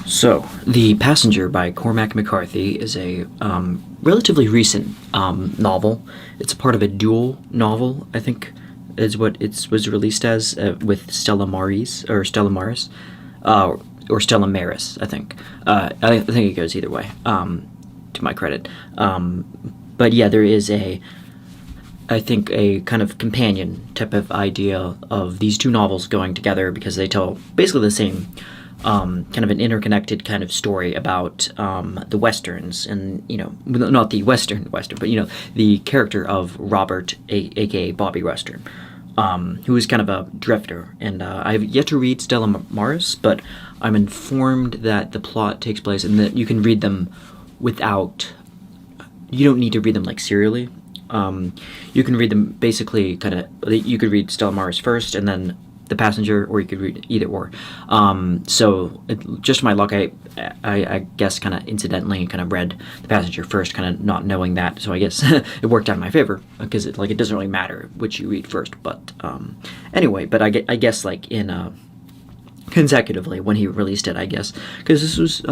So, The Passenger by Cormac McCarthy is a relatively recent novel. It's a part of a dual novel, I think, is what it was released as with Stella Maris or Stella Maris, I think. I think it goes either way, to my credit. But yeah, there is I think, a kind of companion type of idea of these two novels going together because they tell basically the same kind of an interconnected kind of story about the westerns, and not the western, but the character of Robert, aka Bobby Western, who is kind of a drifter. And I have yet to read Stella Maris, but I'm informed that the plot takes place and that you can read them without. You don't need to read them like serially. You can read them basically kind of. You could read Stella Maris first, and then The Passenger, or you could read either or. So just my luck, I guess kind of incidentally kind of read The Passenger first, kind of not knowing that. So I guess it worked out in my favor because it doesn't really matter which you read first. But anyway, but I guess like in consecutively when he released it, I guess, because this was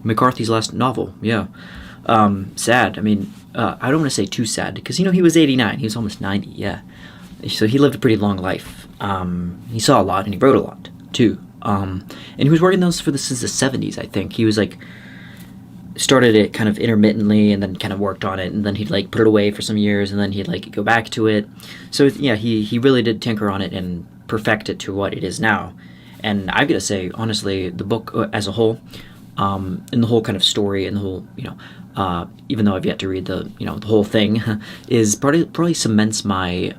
McCarthy's last novel. Yeah. Sad. I mean, I don't want to say too sad because he was 89. He was almost 90. Yeah. So he lived a pretty long life. He saw a lot and he wrote a lot too. And he was working those since the 70s, I think. He was started it kind of intermittently and then kind of worked on it, and then he'd put it away for some years and then he'd go back to it. So yeah, he really did tinker on it and perfect it to what it is now. And I've got to say, honestly, the book as a whole, and the whole kind of story and the whole, even though I've yet to read the whole thing, is probably cements my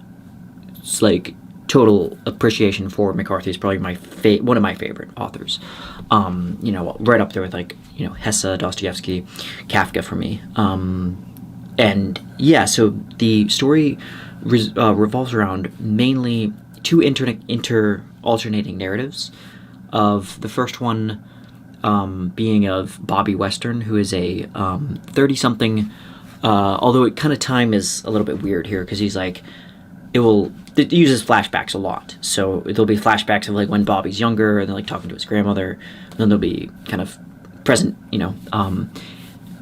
total appreciation for McCarthy. Is probably one of my favorite authors. Right up there with Hesse, Dostoevsky, Kafka for me. And yeah, so the story revolves around mainly two alternating narratives. Of the first one being of Bobby Western, who is a 30-something. Although it kind of time is a little bit weird here because he's it uses flashbacks a lot. So there'll be flashbacks of when Bobby's younger and then talking to his grandmother. And then there'll be kind of present,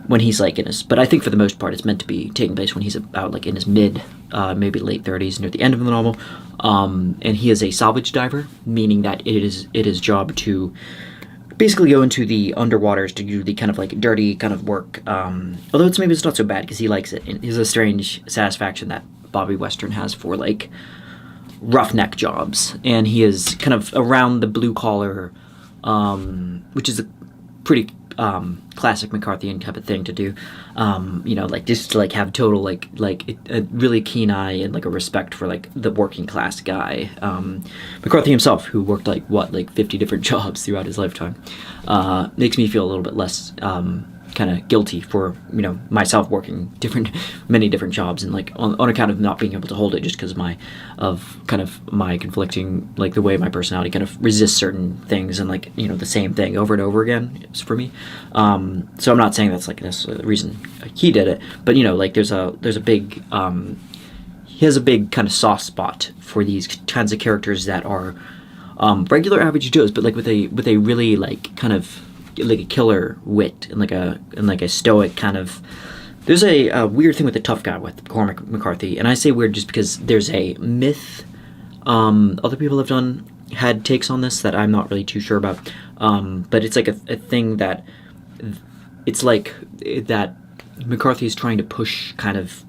when he's in his. But I think for the most part, it's meant to be taking place when he's about in his mid, maybe late 30s, near the end of the novel. And he is a salvage diver, meaning that it is his job to basically go into the underwaters to do the kind of dirty kind of work. Although it's not so bad because he likes it. It's a strange satisfaction that Bobby Western has for roughneck jobs, and he is kind of around the blue collar, which is a pretty classic McCarthyian type of thing to do. Just to have total a really keen eye and a respect for the working class guy. McCarthy himself, who worked 50 different jobs throughout his lifetime, makes me feel a little bit less kind of guilty for myself working many different jobs, and on account of not being able to hold it just because of my conflicting the way my personality kind of resists certain things and the same thing over and over again is for me. So I'm not saying that's necessarily the reason he did it, but there's a big he has a big kind of soft spot for these kinds of characters that are regular average Joes, but with a really kind of a killer wit and a stoic kind of. There's a weird thing with the tough guy with Cormac McCarthy, and I say weird just because there's a myth. Other people have had takes on this that I'm not really too sure about, but it's a thing that it's that McCarthy is trying to push kind of,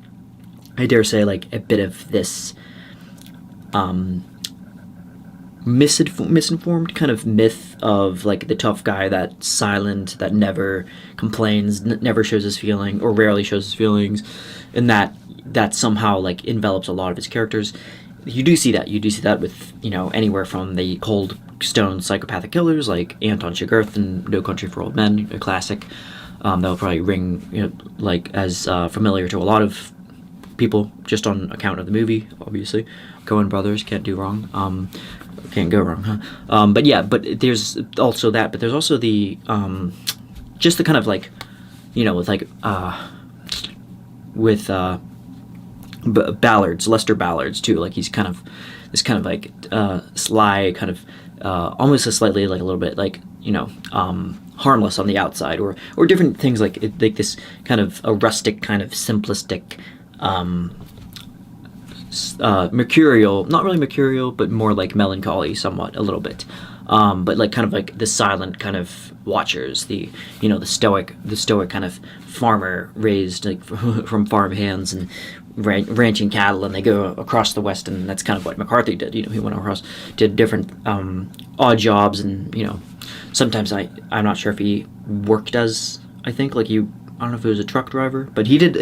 I dare say, a bit of this misinformed kind of myth of the tough guy that's silent, that never complains, never shows his feeling or rarely shows his feelings, and that somehow envelops a lot of his characters. You do see that with anywhere from the cold stone psychopathic killers like Anton Chigurh in No Country for Old Men, a classic that'll probably ring as familiar to a lot of people just on account of the movie. Obviously, Coen brothers can't go wrong, huh? But there's also that. But there's also the just the kind of with Ballards, Lester Ballards too. He's kind of this kind of sly kind of almost a slightly like a little bit like harmless on the outside, or different things like like this kind of a rustic kind of simplistic mercurial, not really mercurial, but more like melancholy somewhat a little bit. But like kind of like the silent kind of watchers, the stoic kind of farmer raised like from farm hands and ranching cattle, and they go across the West, and that's kind of what McCarthy did. He went across, did different odd jobs, and sometimes I'm not sure if he worked as, I think like I don't know if he was a truck driver, but he did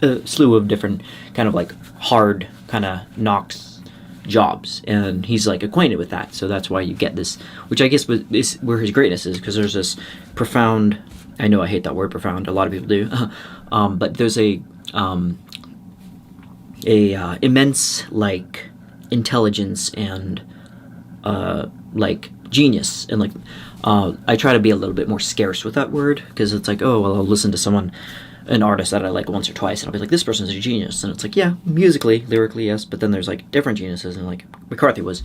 a slew of different kind of like hard kind of knocks jobs, and he's like acquainted with that, so that's why you get this, which I guess is where his greatness is, because there's this profound, I know I hate that word profound, a lot of people do, but there's a immense like intelligence and like genius, and like I try to be a little bit more scarce with that word, because it's like, oh well, I'll listen to an artist that I like once or twice, and I'll be like, this person's a genius, and it's like, yeah, musically, lyrically, yes, but then there's like different geniuses, and like McCarthy was,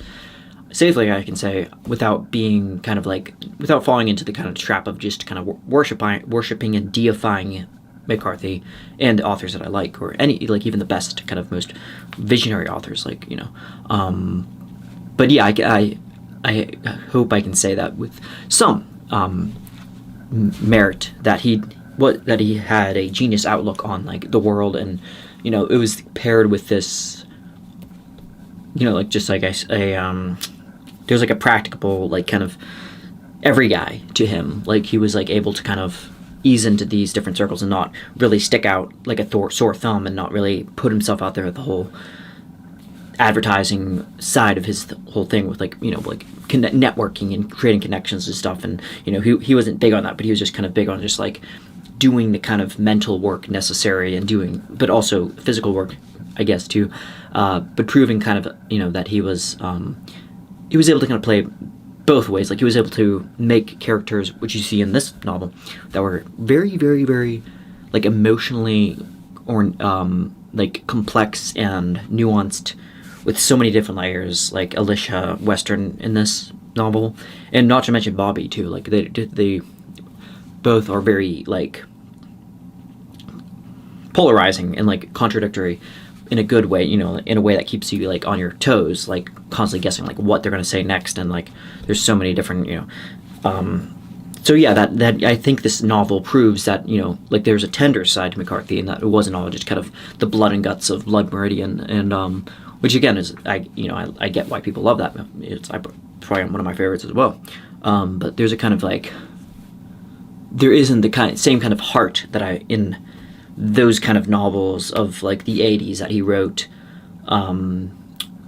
safely I can say, without being kind of like, without falling into the kind of trap of just kind of worshiping and deifying McCarthy and authors that I like, or any, like even the best kind of most visionary authors, like but yeah, I hope I can say that with some merit, that he had a genius outlook on like the world, and it was paired with this, like just like there's like a practical like kind of every guy to him, like he was like able to kind of ease into these different circles and not really stick out like a sore thumb, and not really put himself out there at the whole advertising side of his whole thing with like like networking and creating connections and stuff, and he wasn't big on that, but he was just kind of big on just like doing the kind of mental work necessary, and but also physical work, I guess, too, but proving kind of that he was able to kind of play both ways. Like he was able to make characters, which you see in this novel, that were very, very, very like emotionally or like complex and nuanced, with so many different layers, like Alicia Western in this novel, and not to mention Bobby too. Like they both are very like polarizing and like contradictory in a good way, in a way that keeps you like on your toes, like constantly guessing like what they're going to say next, and like there's so many different so yeah, that I think this novel proves that like there's a tender side to McCarthy, and that it wasn't all just kind of the blood and guts of Blood Meridian, and which again is I get why people love that. It's probably one of my favorites as well, but there's a kind of like, there isn't the same kind of heart that in those kind of novels of like the 80s that he wrote in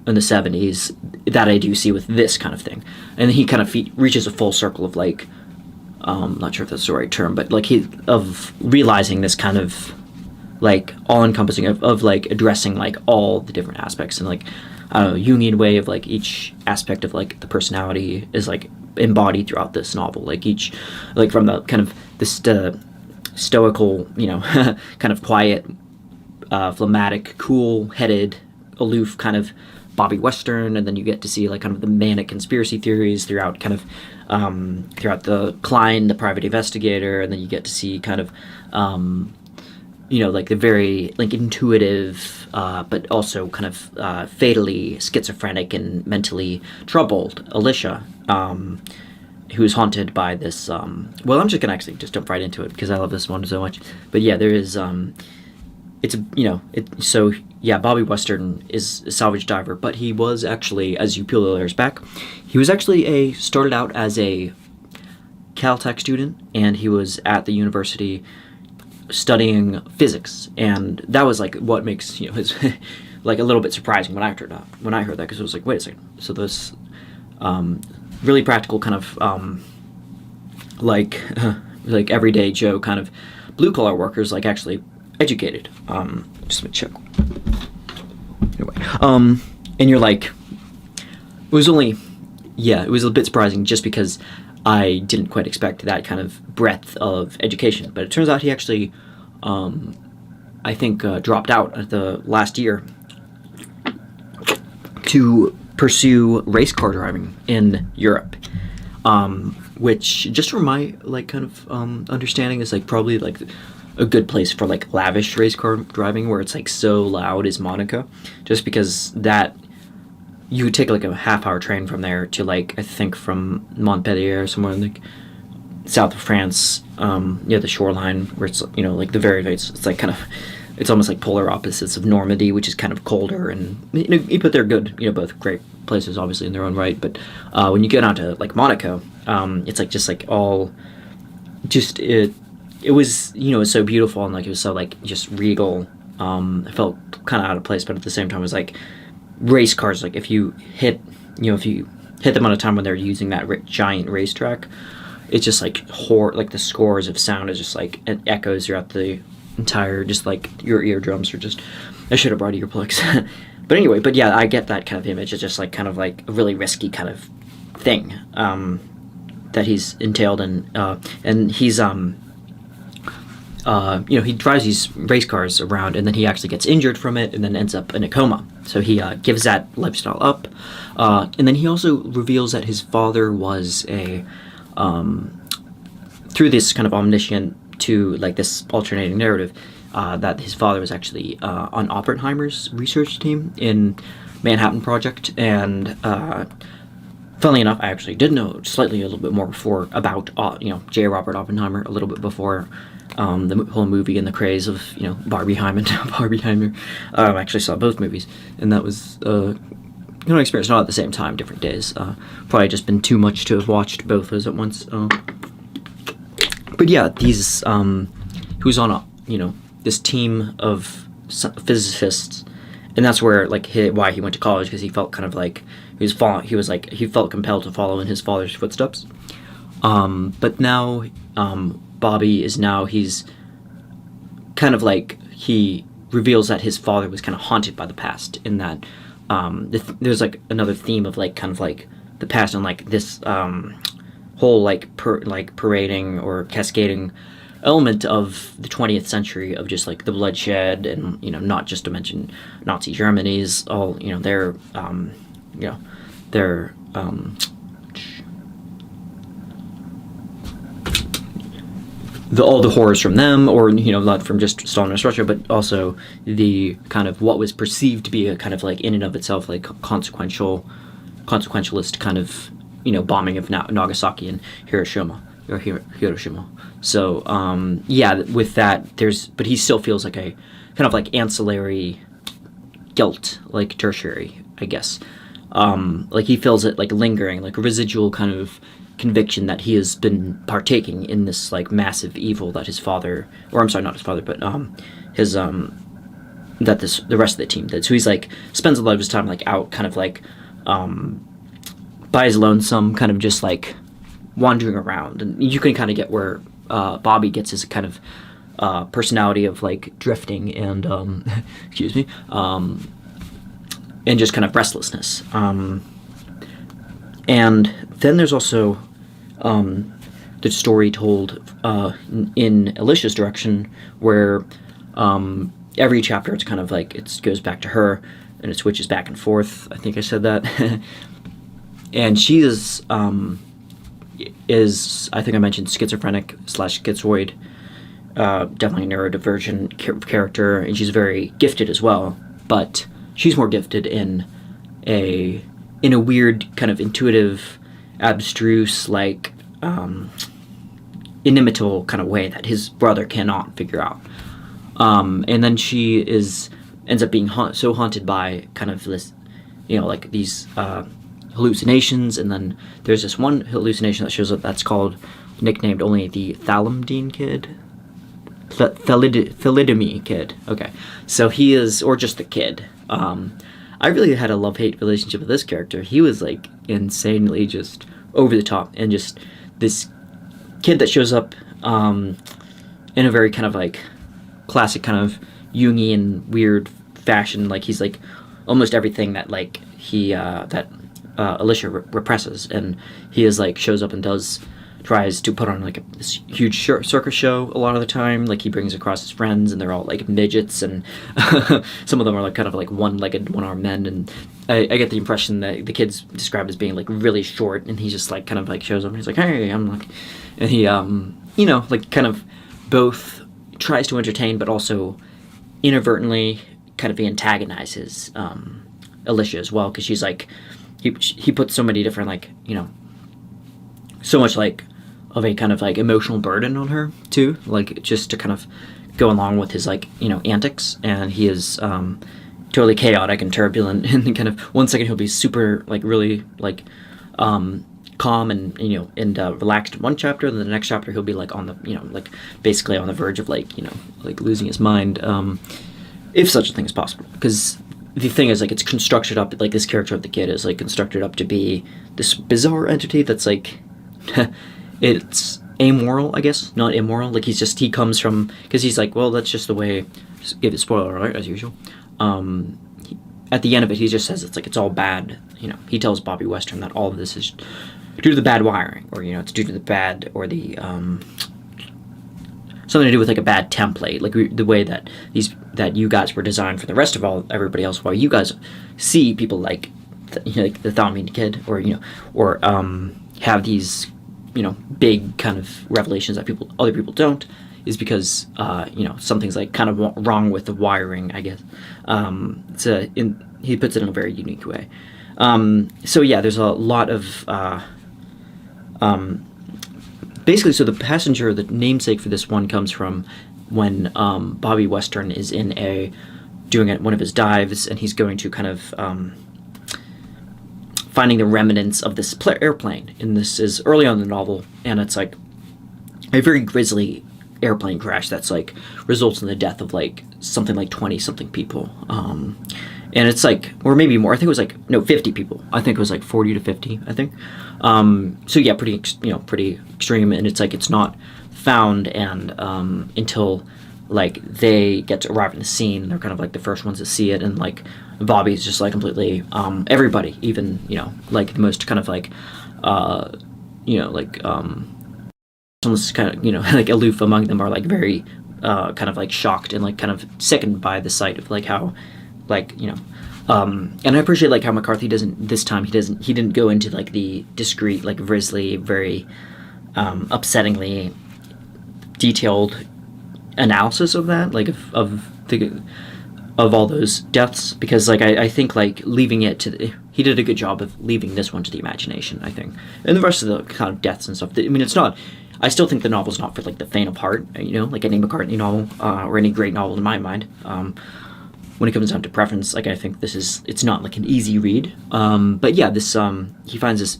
the 70s, that I do see with this kind of thing. And he kind of reaches a full circle of like, not sure if that's the right term, but like of realizing this kind of like all-encompassing of like addressing like all the different aspects, and like I don't know, Jungian way of like each aspect of like the personality is like embodied throughout this novel, like each, like from the kind of the stoical, kind of quiet, phlegmatic, cool-headed, aloof kind of Bobby Western, and then you get to see like kind of the manic conspiracy theories throughout kind of throughout the Klein, the private investigator, and then you get to see kind of like the very like intuitive, but also kind of fatally schizophrenic and mentally troubled Alicia, who is haunted by this. Well, I'm just gonna actually just jump right into it because I love this one so much. But yeah, there is. So yeah, Bobby Western is a salvage diver, but he was actually, as you peel the layers back, he was actually started out as a Caltech student, and he was at the university studying physics, and that was like what makes his like a little bit surprising when I heard that, because it was like, wait a second, so this really practical kind of like like everyday Joe kind of blue collar workers, like actually educated. Just let me check. Anyway, and you're like, it was a bit surprising just because I didn't quite expect that kind of breadth of education. But it turns out he actually, I think, dropped out at the last year to pursue race car driving in Europe, which, just from my like kind of understanding, is like probably like a good place for like lavish race car driving, where it's like so loud, is Monaco, just because that you would take like a half-hour train from there to, like, I think from Montpellier, somewhere in like south of France, near the shoreline, where it's, you know, like the very, it's like kind of, it's almost like polar opposites of Normandy, which is kind of colder, and but they're good, both great places, obviously, in their own right. But when you get out to like Monaco, it's like just like all, just it was, it was so beautiful, and like it was so like just regal. I felt kind of out of place, but at the same time, it was like race cars. Like if you hit them on a time when they're using that giant racetrack, it's just like like the scores of sound is just like, it echoes throughout the entire, just like your eardrums are just, I should have brought earplugs. But anyway, but yeah, I get that kind of image. It's just like kind of like a really risky kind of thing that he's entailed in, and he's he drives these race cars around, and then he actually gets injured from it, and then ends up in a coma. So he gives that lifestyle up, and then he also reveals that his father was through this kind of omniscient to like this alternating narrative, that his father was actually on Oppenheimer's research team in Manhattan Project, and funnily enough, I actually did know slightly a little bit more before about J. Robert Oppenheimer, a little bit before the whole movie and the craze of Barbieheimer. I actually saw both movies, and that was an experience, not at the same time, different days. Probably just been too much to have watched both of those at once. But yeah, these he was on this team of physicists, and that's where like why he went to college, because he felt kind of like he felt compelled to follow in his father's footsteps. But now Bobby is he's kind of like, he reveals that his father was kind of haunted by the past, in that there's like another theme of like kind of like the past, and like this whole like parading or cascading element of the 20th century, of just like the bloodshed, and not just to mention Nazi Germany's all their all the horrors from them, or not from just Stalinist Russia, but also the kind of what was perceived to be a kind of like in and of itself like consequentialist kind of bombing of Nagasaki and Hiroshima. So with that, but he still feels like a kind of like ancillary guilt, like tertiary, I guess. Like he feels it like lingering, like a residual kind of conviction that he has been partaking in this like massive evil that his father, or I'm sorry, not his father, but his that the rest of the team did. So he's like spends a lot of his time like out, kind of like by his lonesome, kind of just like wandering around, and you can kind of get where Bobby gets his kind of personality of like drifting and and just kind of restlessness. And then there's also the story told in Alicia's direction, where every chapter it's kind of like it goes back to her, and it switches back and forth. I think I said that. And she is I think I mentioned schizophrenic / schizoid, definitely a neurodivergent character, and she's very gifted as well, but she's more gifted in a weird kind of intuitive, abstruse, like inimitable kind of way that his brother cannot figure out. And then she ends up being so haunted by kind of this, like these hallucinations, and then there's this one hallucination that shows up that's nicknamed only the Thalidomide kid. Thalidomide kid. Okay, so he is, or just the kid. I really had a love-hate relationship with this character. He was like insanely just over the top, and just this kid that shows up in a very kind of like classic kind of Jungian weird fashion. Like he's like almost everything that like he that Alicia represses, and he is like shows up and does tries to put on like this huge circus show a lot of the time. Like he brings across his friends, and they're all like midgets, and some of them are like kind of like one-legged, one-armed men. And I get the impression that the kid's described as being like really short, and he just like kind of like shows up, and he's like, "Hey, I'm like," and he like kind of both tries to entertain, but also inadvertently kind of antagonizes Alicia as well, because she's like he puts so many different like so much like of a kind of like emotional burden on her too, like just to kind of go along with his like antics. And he is totally chaotic and turbulent, and kind of one second he'll be super like really like calm and relaxed in one chapter, and then the next chapter he'll be like on the like basically on the verge of like like losing his mind, if such a thing is possible. Because the thing is, like, it's constructed up, like, this character of the kid is, like, constructed up to be this bizarre entity that's, like, it's amoral, I guess, not immoral. Like, he comes from, because he's like, well, that's just the way, give it spoiler alert, as usual. At the end of it, he just says it's, like, it's all bad. He tells Bobby Western that all of this is due to the bad wiring, or, it's due to the bad, or the, something to do with like a bad template, like the way that that you guys were designed for the rest of everybody else, while you guys see people like like the Thalamin kid, or have these big kind of revelations that other people don't, is because something's like kind of wrong with the wiring, I guess. He puts it in a very unique way. So yeah, there's a lot of basically, so the passenger, the namesake for this one, comes from when Bobby Western is doing one of his dives, and he's going to kind of finding the remnants of this airplane. And this is early on in the novel, and it's like a very grisly airplane crash that's like results in the death of like something like 20 something people. And it's like, or maybe more, I think it was like, no, 50 people. I think it was like 40 to 50, I think. So yeah, pretty extreme. And it's like, it's not found and until like they get to arrive in the scene, and they're kind of like the first ones to see it. And like Bobby's just like completely, everybody, even, like the most kind of like, like, someone's kind of, like aloof among them are like very, kind of like shocked and like kind of sickened by the sight of like how, like, and I appreciate like how McCarthy he didn't go into like the discreet, like grisly, very upsettingly detailed analysis of that, like of all those deaths, because like I think like leaving it to he did a good job of leaving this one to the imagination, I think, and the rest of the kind of deaths and stuff. I mean, it's not. I still think the novel's not for like the faint of heart, like any McCarthy novel or any great novel in my mind. When it comes down to preference, like I think it's not like an easy read. But yeah, this he finds this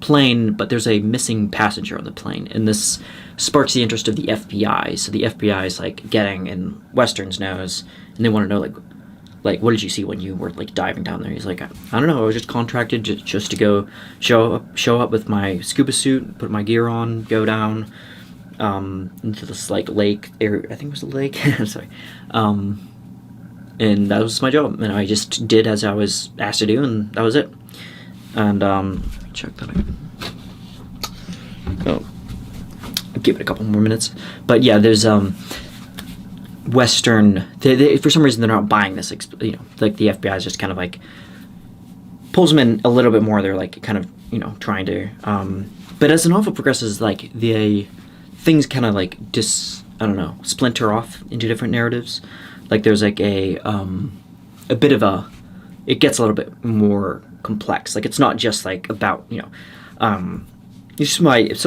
plane, but there's a missing passenger on the plane, and this sparks the interest of the FBI. So the FBI is like getting in Western's nose, and they want to know like what did you see when you were like diving down there? He's like, I don't know, I was just contracted just to go show up with my scuba suit, put my gear on, go down into this like lake area. I think it was a lake. Sorry. And that was my job, and I just did as I was asked to do, and that was it. And check that out. Oh, I'll give it a couple more minutes. But yeah, there's Western. They for some reason they're not buying this. Like the FBI is just kind of like pulls them in a little bit more. They're like kind of trying to. But as the novel progresses, like the things kind of like splinter off into different narratives. Like there's like a bit of it gets a little bit more complex. Like it's not just like about some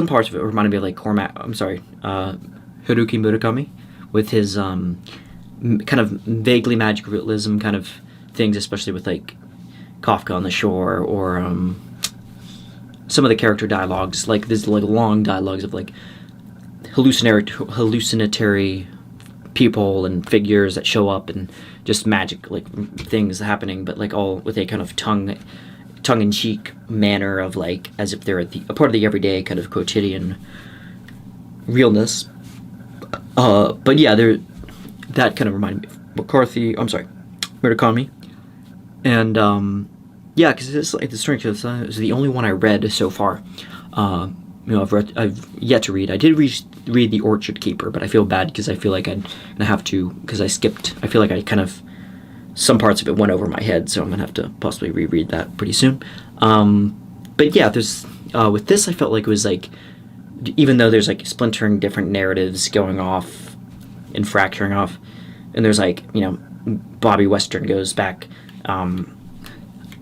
parts of it reminded me of like Cormac. I'm sorry, Haruki Murakami, with his kind of vaguely magical realism kind of things, especially with like Kafka on the Shore, or some of the character dialogues. Like there's like long dialogues of like hallucinatory people and figures that show up, and just magic like things happening, but like all with a kind of tongue-in-cheek manner of like as if they're a part of the everyday kind of quotidian realness. But yeah, that kind of reminded me of Murakami, and yeah, because it's like the Strength of the Sun is the only one I read so far. I've yet to read. I did read The Orchard Keeper, but I feel bad because I feel like I'm gonna have to, because I skipped. I feel like I kind of, some parts of it went over my head, so I'm gonna have to possibly reread that pretty soon. But yeah, there's with this, I felt like it was like, even though there's like splintering different narratives going off and fracturing off, and there's like, Bobby Western goes back. I'm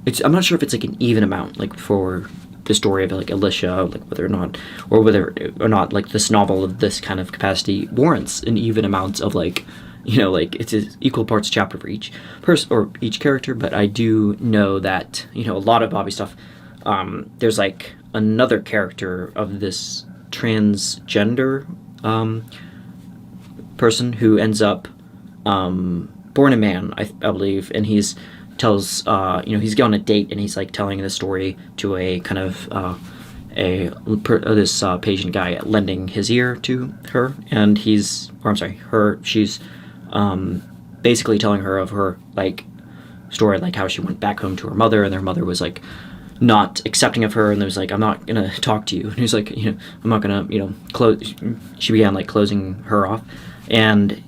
not sure if it's like an even amount, like for the story of like Alicia, like whether or not like this novel of this kind of capacity warrants an even amount of like, like it's an equal parts chapter for each person or each character. But I do know that, a lot of Bobby stuff, there's like another character of this transgender person who ends up born a man, I believe, and he's tells he's going on a date, and he's like telling the story to a kind of this patient guy, lending his ear to her, and she's basically telling her of her like story, like how she went back home to her mother, and their mother was like not accepting of her, and there's like, I'm not gonna talk to you, and he's like, I'm not gonna close. She began like closing her off, and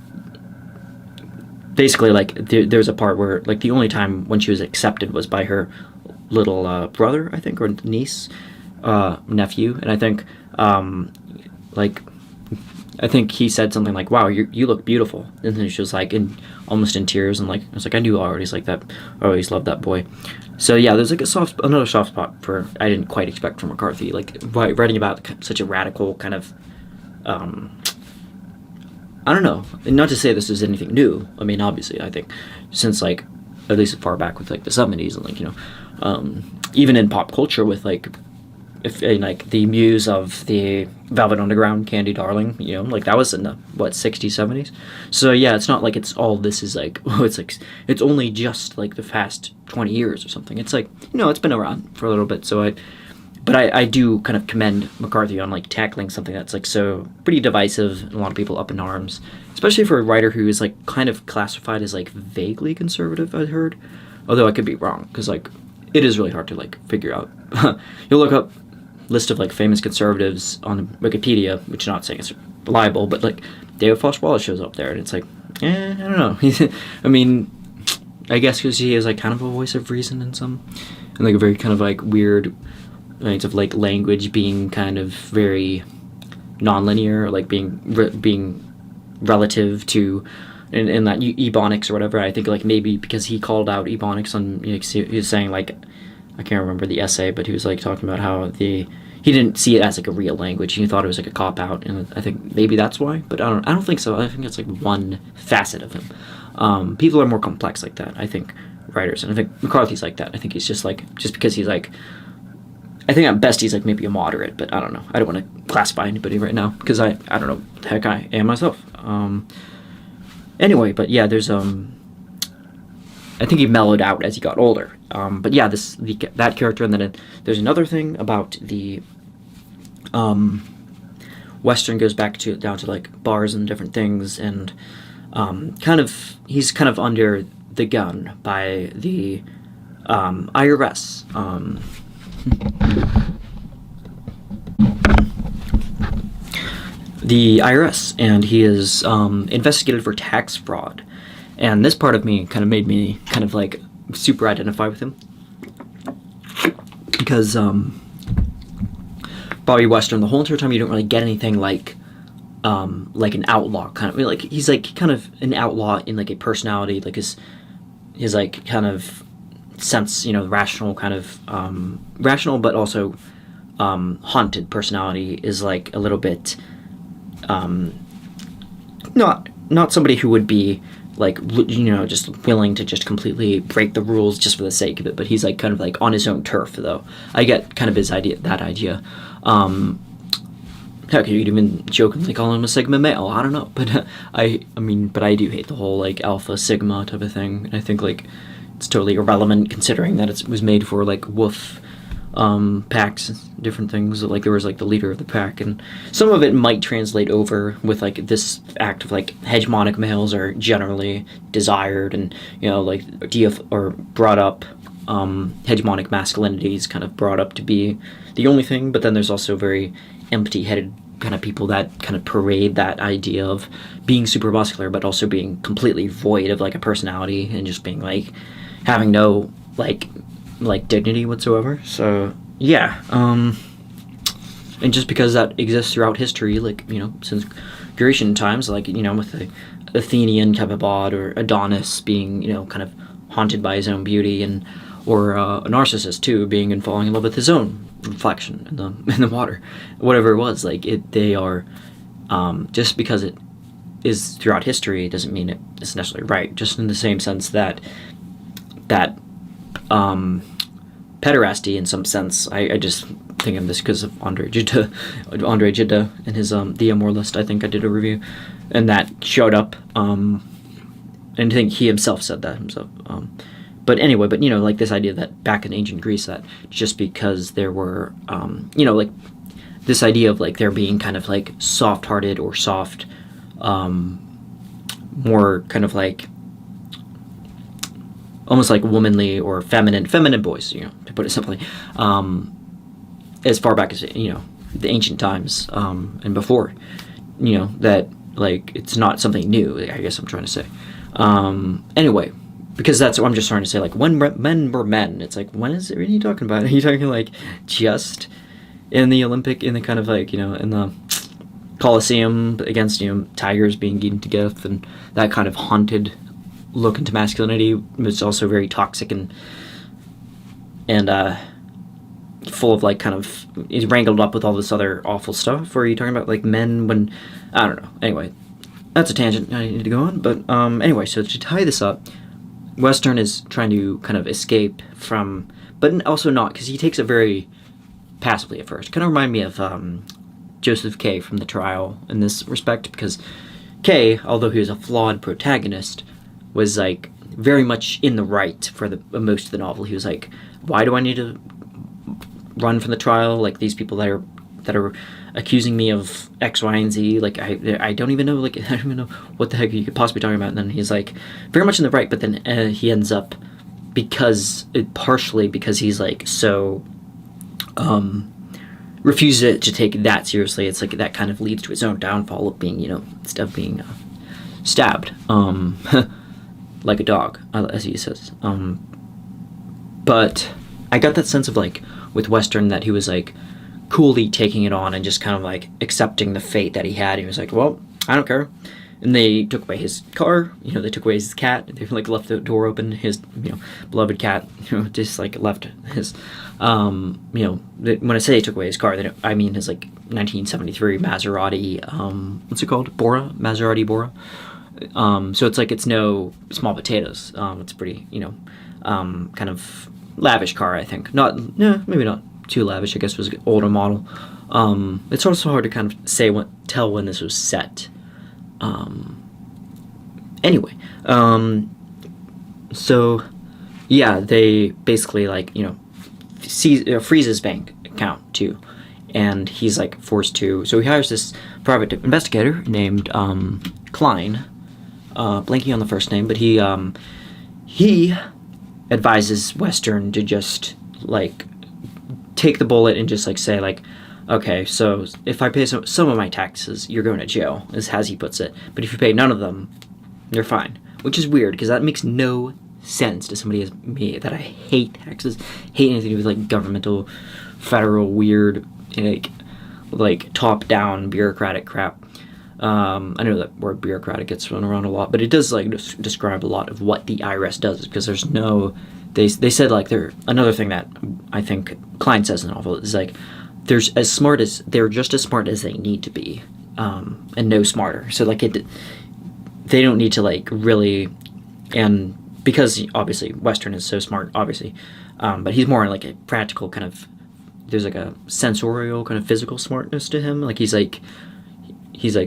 basically, like, there's a part where, like, the only time when she was accepted was by her little brother, I think, or niece, nephew, and I think, I think he said something like, "Wow, you look beautiful," and then she was like, almost in tears, and like, I was like, I knew always like that, I always loved that boy. So yeah, there's like another soft spot for I didn't quite expect from McCarthy, like writing about such a radical kind of. I don't know. Not to say this is anything new. I mean, obviously, I think since like at least far back with like the 70s and like even in pop culture with like like the muse of the Velvet Underground, Candy Darling, like that was in the 60s, 70s. So yeah, it's not like it's all this is like it's only just like the past 20 years or something. It's like it's been around for a little bit. So But I do kind of commend McCarthy on like tackling something that's like so pretty divisive and a lot of people up in arms, especially for a writer who is like kind of classified as like vaguely conservative, I heard, although I could be wrong, because like it is really hard to like figure out. You'll look up list of like famous conservatives on Wikipedia, which I'm not saying it's reliable, but like David Foster Wallace shows up there, and it's like, I don't know. I mean, I guess because he is like kind of a voice of reason in some, and like a very kind of like weird kinds of like language being kind of very non-linear, like being relative to in that ebonics or whatever. I think like maybe because he called out ebonics on, he was saying like, I can't remember the essay, but he was like talking about how he didn't see it as like a real language. He thought it was like a cop out, and I think maybe that's why. But I don't think so. I think it's like one facet of him. People are more complex like that, I think, writers, and I think McCarthy's like that. I think he's just because he's like, I think at best he's like maybe a moderate, but I don't know. I don't want to classify anybody right now because I don't know what the heck I am myself. Anyway, but yeah, there's I think he mellowed out as he got older. But yeah, that character, and then there's another thing about the Western goes back down to like bars and different things, and he's kind of under the gun by the IRS. The IRS, and he is investigated for tax fraud. And this part of me kind of made me kind of like super identify with him, because Bobby Western, the whole entire time you don't really get anything like an outlaw kind of, like he's like kind of an outlaw in like a personality, like his like kind of sense, rational kind of rational but also haunted personality is like a little bit not somebody who would be like just willing to just completely break the rules just for the sake of it, but he's like kind of like on his own turf, though. I get kind of that idea. Heck, you could even jokingly call him a Sigma male. I don't know, but I do hate the whole like Alpha Sigma type of thing. And I think like it's totally irrelevant considering that it was made for like wolf packs, different things. Like there was like the leader of the pack, and some of it might translate over with like this act of like hegemonic males are generally desired, and like or brought up. Hegemonic masculinity is kind of brought up to be the only thing, but then there's also very empty-headed kind of people that kind of parade that idea of being super muscular but also being completely void of like a personality and just being like having no like dignity whatsoever. So yeah, and just because that exists throughout history, like, you know, since Grecian times, like, you know, with the Athenian type of god, or Adonis being, you know, kind of haunted by his own beauty, and or a narcissist too, being and falling in love with his own reflection in the water, whatever it was. Like they are, just because it is throughout history doesn't mean it is necessarily right. Just in the same sense that pederasty, in some sense, I just think of this because of Andre Gide and his The Immoralist. I think I did a review, and that showed up. And I think he himself said that himself. But anyway, but, you know, like this idea that back in ancient Greece, that just because there were, you know, like this idea of like there being kind of like soft-hearted or soft, more kind of like almost like womanly or feminine boys, you know, to put it simply, as far back as, you know, the ancient times, and before, you know, that like it's not something new, I guess I'm trying to say. Anyway, because that's what I'm just trying to say, like when men were men, it's like, when is it really talking about? Are you talking like just in the Olympic, in the kind of like, you know, in the Colosseum against, you know, tigers being eaten to death, and that kind of haunted look into masculinity was also very toxic and full of like kind of, it's wrangled up with all this other awful stuff? Or are you talking about like men when, I don't know. Anyway, that's a tangent I need to go on. But anyway, so to tie this up, Western is trying to kind of escape from, but also not, because he takes it very passively at first. Kind of remind me of Joseph K. from The Trial in this respect, because K, although he was a flawed protagonist, was like very much in the right for most of the novel. He was like, why do I need to run from the trial? Like, these people that are accusing me of X, Y, and Z, like I don't even know, like I don't even know what the heck you could possibly be talking about. And then he's like very much in the right, but then he ends up, partially because he's like so refuses to take that seriously. It's like that kind of leads to his own downfall of being, you know, instead of being stabbed like a dog, as he says. But I got that sense of like with Western that he was like coolly taking it on and just kind of like accepting the fate that he had. He was like, well, I don't care. And they took away his car, you know, they took away his cat, they like left the door open, his, you know, beloved cat, you know, just like left his, you know, when I say they took away his car, I mean his like 1973 Maserati, what's it called? Maserati Bora. So it's like, it's no small potatoes. It's pretty, you know, kind of lavish car, I think. Maybe not too lavish, I guess it was an older model. It's also hard to kind of tell when this was set. Anyway, so yeah, they basically like, you know, freeze his bank account too, and he's like forced to, so he hires this private investigator named Klein, blanking on the first name, but he advises Western to just like take the bullet and just like say like, okay, so if I pay some of my taxes, you're going to jail, as he puts it. But if you pay none of them, you're fine. Which is weird, because that makes no sense to somebody as me, that I hate taxes, hate anything to do with like governmental, federal, weird, like top-down bureaucratic crap. I know that word bureaucratic gets thrown around a lot, but it does like describe a lot of what the IRS does, because there's no, they said like, another thing that I think Klein says in the novel is like, they're just as smart as they need to be, and no smarter. So like they don't need to like really, and because obviously Western is so smart, obviously, but he's more like a practical kind of, there's like a sensorial kind of physical smartness to him. Like he's like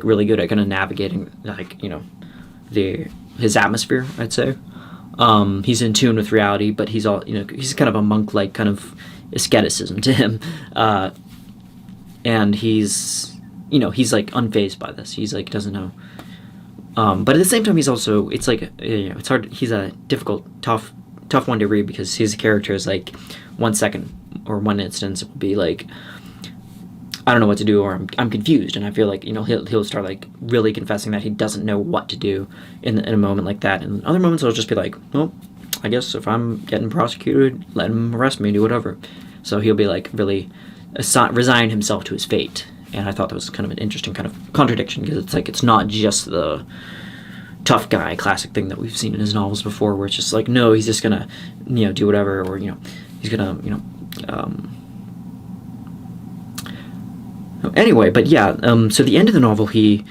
really good at kind of navigating like, you know, his atmosphere, I'd say. He's in tune with reality, but he's all, you know, he's kind of a monk-like kind of asceticism to him. And he's, you know, he's like unfazed by this. He's like, doesn't know. But at the same time, he's also, it's like, you know, it's hard. He's a difficult, tough one to read, because his character is like 1 second or one instance will be like, I don't know what to do, or I'm confused, and I feel like, he'll start like really confessing that he doesn't know what to do in a moment like that. And other moments, I'll just be like, well, I guess if I'm getting prosecuted, let him arrest me, do whatever. So he'll be like really resign himself to his fate. And I thought that was kind of an interesting kind of contradiction, because it's like, it's not just the tough guy classic thing that we've seen in his novels before, where it's just like, no, he's just gonna do whatever, or he's gonna anyway. But yeah, so the end of the novel, he's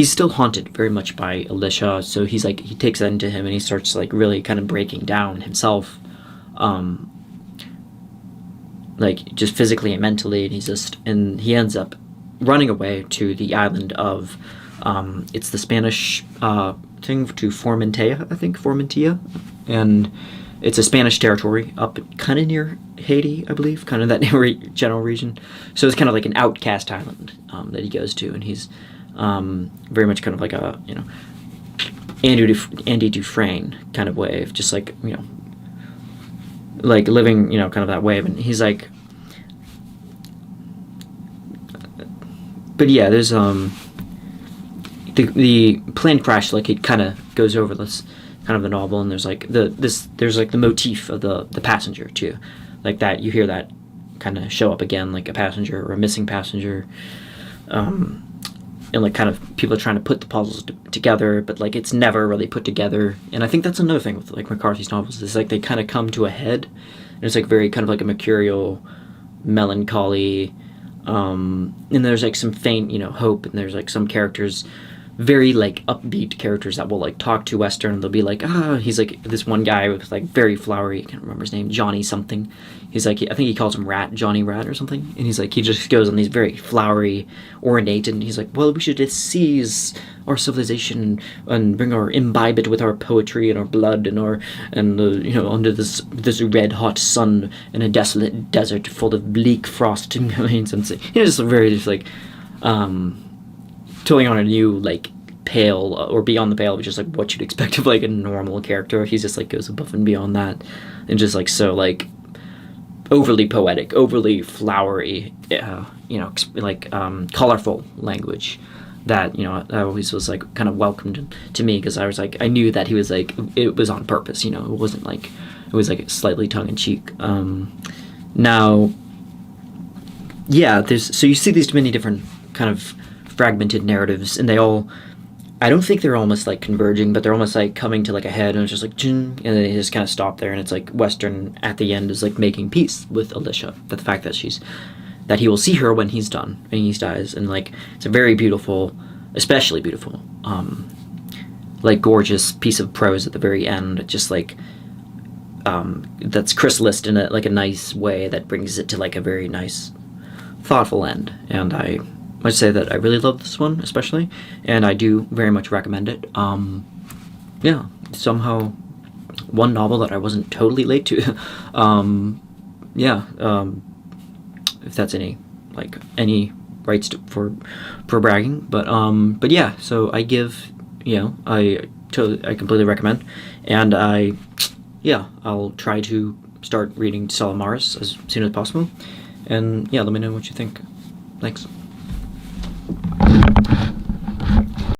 still haunted very much by Alicia. So he's like, he takes that into him, and he starts like really kind of breaking down himself, like just physically and mentally. And he ends up running away to the island of it's the Spanish thing to Formentilla, I think, Formentilla, and it's a Spanish territory up kind of near Haiti, I believe, kind of that general region. So it's kind of like an outcast island that he goes to, and he's very much kind of like a Andy Dufresne kind of way of just like like living kind of that way. And he's like, but yeah, there's the plane crash, like it kind of goes over this kind of the novel, and there's like there's like the motif of the passenger too, like that you hear that kind of show up again, like a passenger or a missing passenger, and like kind of people are trying to put the puzzles together, but like it's never really put together. And I think that's another thing with like McCarthy's novels, is like they kind of come to a head, and it's like very kind of like a mercurial melancholy, and there's like some faint hope, and there's like some characters, very like upbeat characters that will like talk to Western, and they'll be like, he's like this one guy with like very flowery, I can't remember his name, Johnny something. He's like, I think he calls him Johnny Rat or something. And he's like, he just goes on these very flowery, ornate, and he's like, well, we should just seize our civilization and bring imbibe it with our poetry and our blood and under this red hot sun in a desolate desert full of bleak frost. Just very just like, totally on a new like pale, or beyond the pale, which is like what you'd expect of like a normal character. He's just like goes above and beyond that, and just like so like overly poetic, overly flowery, like colorful language that I always was like kind of welcomed to me, because I was like, I knew that he was like, it was on purpose, it wasn't like, it was like slightly tongue-in-cheek. Now, yeah, so you see these many different kind of fragmented narratives, and I don't think they're almost like converging, but they're almost like coming to like a head, and it's just like, and then they just kind of stop there, and it's like Western at the end is like making peace with Alicia, but the fact that he will see her when he's done, when he dies, and like it's a very beautiful, especially beautiful, like gorgeous piece of prose at the very end, just like that's chrysalis in a nice way that brings it to like a very nice, thoughtful end. And I must say that I really love this one especially, and I do very much recommend it. Yeah, somehow one novel that I wasn't totally late to. If that's any rights for bragging, but yeah, so I give, I completely recommend, and I'll try to start reading Solomaris as soon as possible, and yeah, let me know what you think. Thanks.